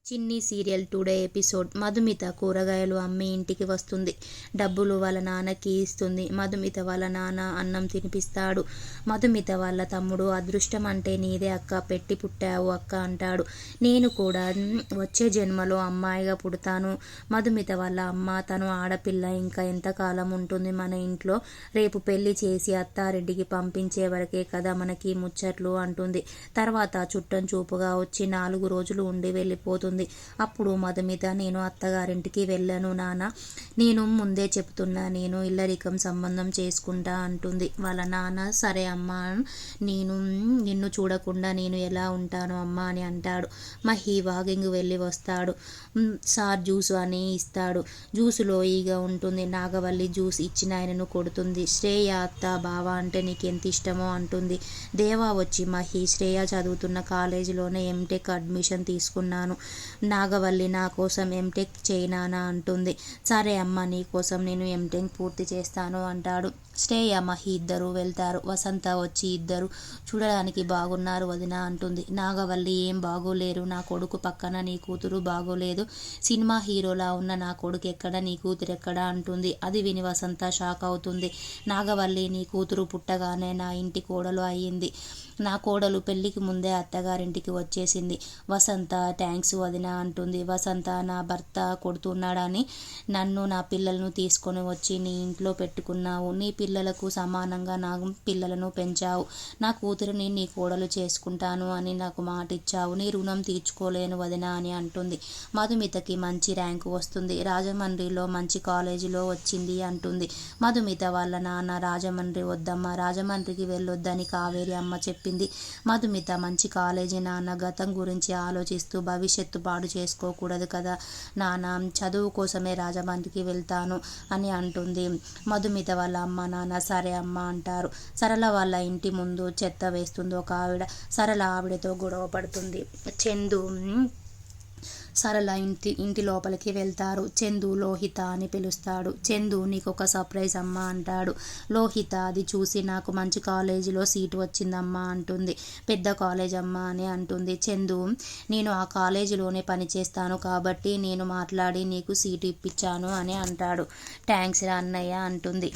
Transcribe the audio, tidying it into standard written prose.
చిన్ని serial today episode. Madhumita కూరగాయలు అమ్మి ఇంటికి వస్తుంది. డబ్బులు వాళ్ళ నాన్నకి ఇస్తుంది. మధుమిత వాళ్ళ నాన్న అన్నం తినిపిస్తాడు. మధుమిత వాళ్ళ తమ్ముడు అదృష్టం అంటే నీదే అక్క, పెట్టి పుట్టావు అక్క అంటాడు. నేను కూడా వచ్చే జన్మలో అమ్మాయిగా పుడతాను. మధుమిత వాళ్ళ అమ్మ, తను ఆడపిల్ల, ఇంకా ఎంతకాలం ఉంటుంది మన ఇంట్లో, రేపు పెళ్లి చేసి అత్తారింటికి పంపించే వరకే కదా మనకి ముచ్చట్లు అంటుంది. తర్వాత చుట్టం చూపుగా వచ్చి 4 రోజులు ఉండి వెళ్ళిపోతుంది. అప్పుడు మధుమిత, నేను అత్తగారింటికి వెళ్ళను నాన్న, నేను ముందే చెప్తున్నా, నేను ఇల్లరికం సంబంధం చేసుకుంటా అంటుంది. వాళ్ళ నాన్న, సరే అమ్మా, నిన్ను చూడకుండా నేను ఎలా ఉంటాను అమ్మా అని అంటాడు. మహి వాకింగ్ వెళ్ళి వస్తాడు. సార్ జ్యూస్ అని ఇస్తాడు. జ్యూసులో ఈగ ఉంటుంది. నాగవల్లి జ్యూస్ ఇచ్చిన ఆయనను కొడుతుంది. శ్రేయ, అత్త బావ అంటే నీకెంత ఇష్టమో అంటుంది. దేవా వచ్చి, మహి, శ్రేయ చదువుతున్న కాలేజీలోనే ఎంటెక్ అడ్మిషన్ తీసుకున్నాను. నాగవల్లి, నా కోసం ఎంటెక్ చేయనానా అంటుంది. సరే అమ్మ, నీ కోసం నేను ఎంటెక్ పూర్తి చేస్తాను అంటాడు. శ్రేయ, మహి ఇద్దరు వెళ్తారు. వసంత వచ్చి, ఇద్దరు చూడడానికి బాగున్నారు వదిన అంటుంది. నాగవల్లి, ఏం బాగోలేరు, నా కొడుకు పక్కన నీ కూతురు బాగోలేదు, సినిమా హీరోలా ఉన్న నా కొడుకు ఎక్కడ, నీ కూతురు ఎక్కడ అంటుంది. అది విని వసంత షాక్ అవుతుంది. నాగవల్లి, నీ కూతురు పుట్టగానే నా ఇంటి కోడలు అయ్యింది. నా కోడలు పెళ్లికి ముందే అత్తగారింటికి వచ్చేసింది. వసంత, థ్యాంక్స్ వదిన అంటుంది. వసంత, నా భర్త కొడుతున్నాడని నన్ను, నా పిల్లలను తీసుకొని వచ్చి నీ ఇంట్లో పెట్టుకున్నావు. నీ పిల్లలకు సమానంగా నా పిల్లలను పెంచావు. నా కూతురిని నీ కోడలు చేసుకుంటాను అని నాకు మాట ఇచ్చావు. నీ రుణం తీర్చుకోలేను వదిన అని అంటుంది. మధుమితకి మంచి ర్యాంకు వస్తుంది. రాజమండ్రిలో మంచి కాలేజీలో వచ్చింది అంటుంది. మధుమిత వాళ్ళ నాన్న, రాజమండ్రి వద్దమ్మా, రాజమండ్రికి వెళ్ళొద్దని కావేరి అమ్మ చెప్పింది. మధుమిత, మంచి కాలేజీ నాన్న, గతం గురించి ఆలోచిస్తూ భవిష్యత్తు పాడు చేసుకోకూడదు కదా నాన్న, చదువు కోసమే రాజమండ్రికి వెళ్తాను అని అంటుంది. మధుమిత వాళ్ళ అమ్మ నాన్న సరే అమ్మ అంటారు. సరళ వాళ్ళ ఇంటి ముందు చెత్త వేస్తుంది ఒక ఆవిడ. సరళ ఆవిడతో గొడవ పడుతుంది. చందు, సరళ ఇంటి లోపలికి వెళ్తారు. చందు, లోహిత అని పిలుస్తాడు. చందు, నీకొక సర్ప్రైజ్ అమ్మా అంటాడు. లోహిత అది చూసి, నాకు మంచి కాలేజీలో సీటు వచ్చిందమ్మా అంటుంది. పెద్ద కాలేజ్ అమ్మా అని అంటుంది. చందు, నేను ఆ కాలేజీలోనే పనిచేస్తాను కాబట్టి నేను మాట్లాడి నీకు సీటు ఇప్పించాను అని అంటాడు. థ్యాంక్స్ రా అన్నయ్య అంటుంది.